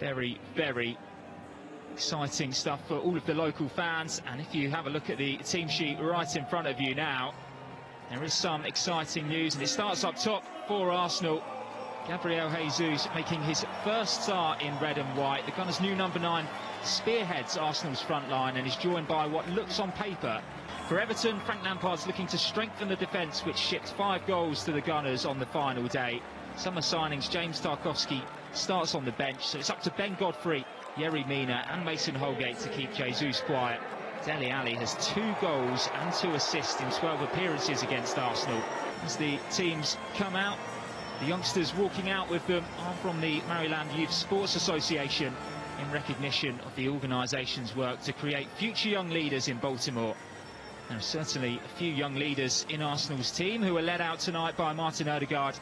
Very, very exciting stuff for all of the local fans. And if you have a look at the team sheet right in front of you now, there is some exciting news, and it starts up top for Arsenal. Gabriel Jesus making his first start in red and white. The Gunners' new number 9 spearheads Arsenal's front line and is joined by what looks on paper. For Everton, Frank Lampard's looking to strengthen the defence, which shipped 5 goals to the Gunners on the final day. Summer signings, James Tarkowski starts on the bench, so it's up to Ben Godfrey, Yerry Mina and Mason Holgate to keep Jesus quiet. Dele Alli has 2 goals and 2 assists in 12 appearances against Arsenal. As the teams come out, the youngsters walking out with them are from the Maryland Youth Sports Association in recognition of the organisation's work to create future young leaders in Baltimore. There are certainly a few young leaders in Arsenal's team who were led out tonight by Martin Ødegaard,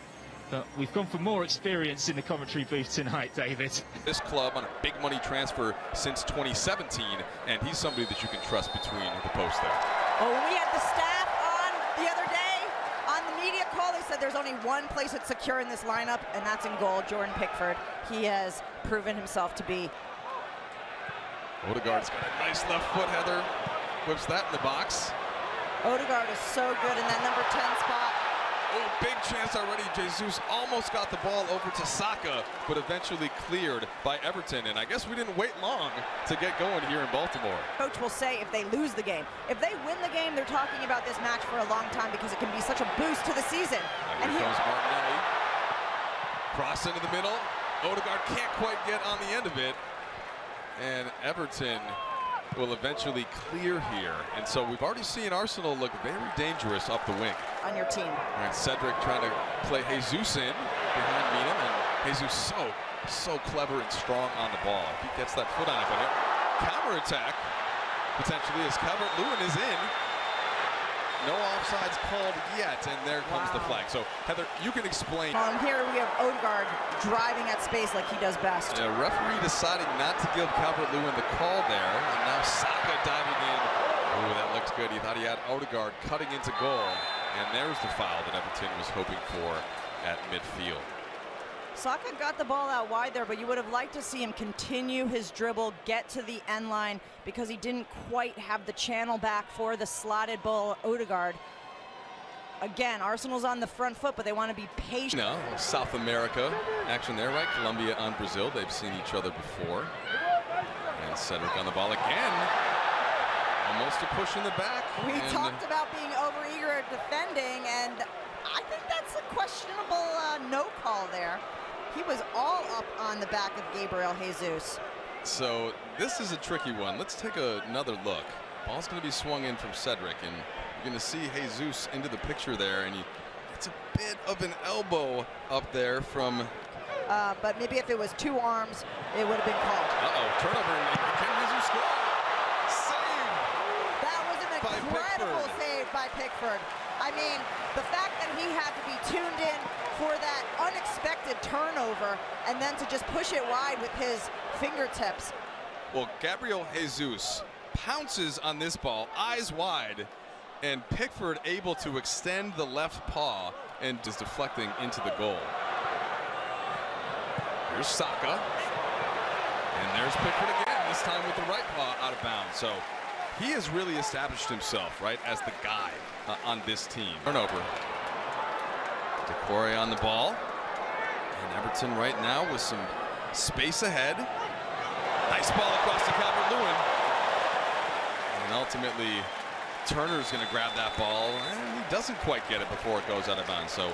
but we've gone for more experience in the commentary booth tonight, David. This club on a big money transfer since 2017, and he's somebody that you can trust between the posts there. Well, we had the staff on the other day on the media call. They said there's only one place that's secure in this lineup, and that's in goal, Jordan Pickford. He has proven himself to be. Ødegaard's got a nice left foot, Heather. Whips that in the box. Ødegaard is so good in that number 10 spot. Oh, big chance already. Jesus almost got the ball over to Saka, but eventually cleared by Everton. And I guess we didn't wait long to get going here in Baltimore. Coach will say if they lose the game. If they win the game, they're talking about this match for a long time because it can be such a boost to the season. And here comes Martinelli. Cross into the middle. Ødegaard can't quite get on the end of it. And Everton will eventually clear here. And so we've already seen Arsenal look very dangerous up the wing. On your team. And Cedric trying to play Jesus in behind Mina, and Jesus so clever and strong on the ball. If he gets that foot on it, but counter-attack potentially as Calvert-Lewin is in. No offsides called yet, and there comes the flag. So, Heather, you can explain. Here we have Ødegaard driving at space like he does best. The referee deciding not to give Calvert-Lewin the call there, and now Saka diving in. Ooh, that looks good. He thought he had Ødegaard cutting into goal, and there's the foul that Everton was hoping for at midfield. Saka got the ball out wide there, but you would have liked to see him continue his dribble, get to the end line, because he didn't quite have the channel back for the slotted ball. Ødegaard. Again, Arsenal's on the front foot, but they want to be patient. No, South America action there, right? Colombia on Brazil. They've seen each other before. And Cedric on the ball again. Almost a push in the back. We talked about being overeager at defending, and I think that's a questionable no call there. He was all up on the back of Gabriel Jesus. So this is a tricky one. Let's take another look. Ball's going to be swung in from Cedric, and you're going to see Jesus into the picture there, and it's a bit of an elbow up there from... but maybe if it was 2 arms, it would have been called. Uh-oh, turnover. Can Jesus score? Save! That was an incredible save by Pickford. I mean, the fact that he had to be tuned in for that unexpected turnover and then to just push it wide with his fingertips. Well, Gabriel Jesus pounces on this ball, eyes wide, and Pickford able to extend the left paw and just deflecting into the goal. Here's Saka, and there's Pickford again, this time with the right paw out of bounds. So he has really established himself, right, as the guy on this team. Turnover. Doucouré on the ball. And Everton right now with some space ahead. Nice ball across to Calvert-Lewin. And ultimately, Turner's going to grab that ball, and he doesn't quite get it before it goes out of bounds. So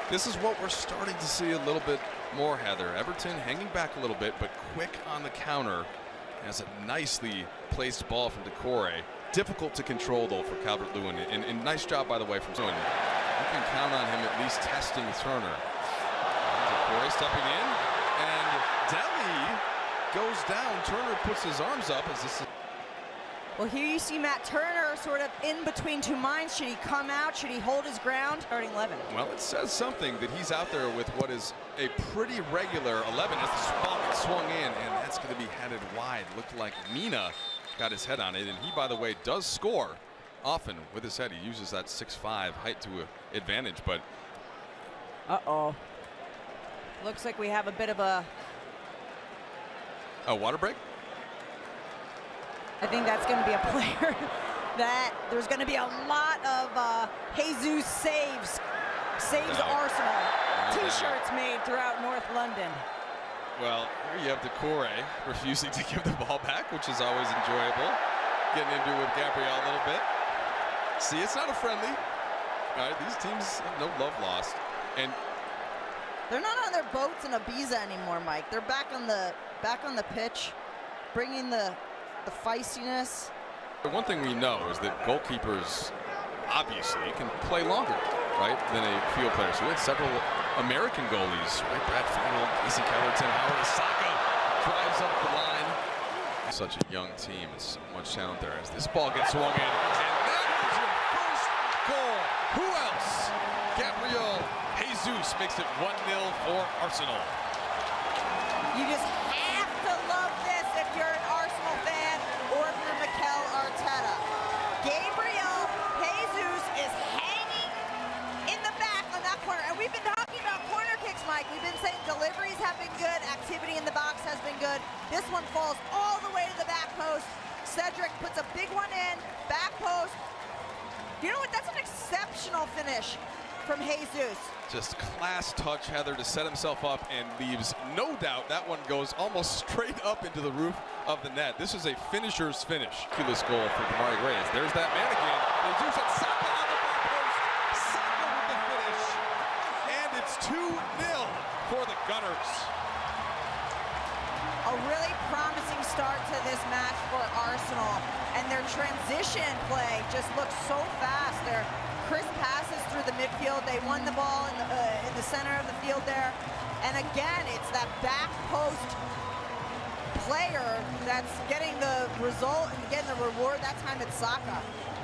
this is what we're starting to see a little bit more, Heather. Everton hanging back a little bit, but quick on the counter. Has a nicely placed ball from Doucouré. Difficult to control, though, for Calvert-Lewin. And nice job, by the way, from Turner. You can count on him at least testing Turner. Doucouré stepping in, and Dele goes down. Turner puts his arms up as this is... Well, here you see Matt Turner sort of in between 2 minds. Should he come out? Should he hold his ground? Starting 11. Well, it says something that he's out there with what is a pretty regular 11 as the ball gets swung in, and that's going to be headed wide. Looked like Mina got his head on it, and he, by the way, does score often with his head. He uses that 6'5" height to advantage, but... Uh-oh. Looks like we have a bit of a Oh, water break? I think that's going to be a player that there's going to be a lot of Jesus saves Arsenal T-shirts made throughout North London. Well, here you have Decore refusing to give the ball back, which is always enjoyable. Getting into it with Gabriel a little bit. See, it's not a friendly. All right, these teams have no love lost. And they're not on their boats in Ibiza anymore, Mike. They're back on the pitch, bringing the feistiness. one thing we know is that goalkeepers obviously can play longer, right, than a field player. So we had several American goalies, right? Brad Field, Casey Kellerton, Howard Osaka drives up the line. Such a young team, and so much talent there as this ball gets swung in. And that is your first goal. Who else? Gabriel Jesus makes it 1-0 for Arsenal. You just have to love this if you're an Arsenal fan or if you're Mikel Arteta. Gabriel Jesus is hanging in the back on that corner. And we've been talking about corner kicks, Mike. We've been saying deliveries have been good, activity in the box has been good. This one falls all the way to the back post. Cedric puts a big one in, back post. You know what? That's an exceptional finish from Jesus. Just class touch, Heather, to set himself up and leaves no doubt that one goes almost straight up into the roof of the net. This is a finisher's finish. Ridiculous goal for Demarai Gray. There's that man again. Jesus and Saka on the back post. Saka with the finish. And it's 2-0 for the Gunners. A really promising start to this match for Arsenal, and their transition play just looks so fast. They're crisp passes through the midfield. They won the ball in the center of the field there, and again, it's that back post player that's getting the result and getting the reward. That time it's Saka.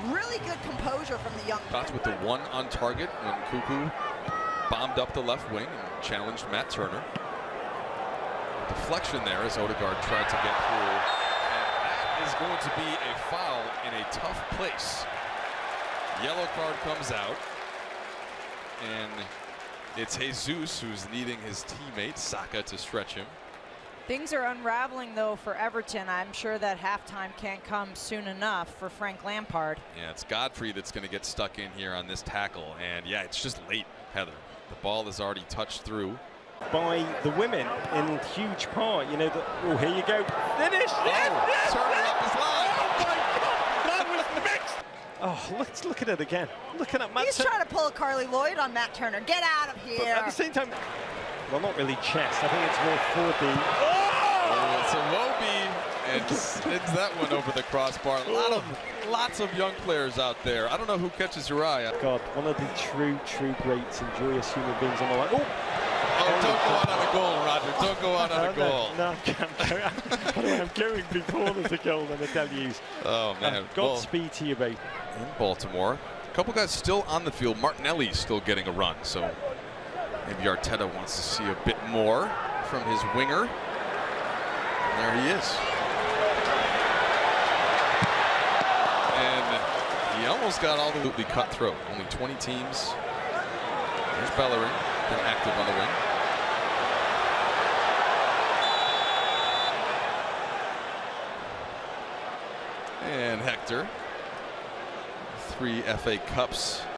Really good composure from the young player. Shots with the one on target when Cuckoo bombed up the left wing and challenged Matt Turner. Deflection there as Odegaard tried to get through, and that is going to be a foul in a tough place. Yellow card comes out, and it's Jesus who's needing his teammate Saka to stretch him. Things are unraveling though for Everton. I'm sure that halftime can't come soon enough for Frank Lampard. Yeah, it's Godfrey that's going to get stuck in here on this tackle, and yeah, it's just late, Heather. The ball has already touched through. By the women in huge part, you know. Oh, here you go. Finish! Yes! Turner up his line. Oh my God, that was mixed. Oh, let's look at it again. Looking at Matt. He's trying to pull a Carly Lloyd on Matt Turner. Get out of here! But at the same time, well, not really chest. I think it's more for the. Oh! It's a Wobie, and sends that one over the crossbar. Lots of young players out there. I don't know who catches your eye. God, one of the true greats and joyous human beings on the line. Oh, don't go out on a goal, Roger. Don't go out on a goal. No, I'm going before there's a goal and a deluge. Oh, man. Godspeed to you, mate. In Baltimore, a couple guys still on the field. Martinelli's still getting a run, so maybe Arteta wants to see a bit more from his winger. And there he is. And he almost got all the cutthroat. Only 20 teams. There's Bellerin, been active on the wing. And Hector, 3 FA Cups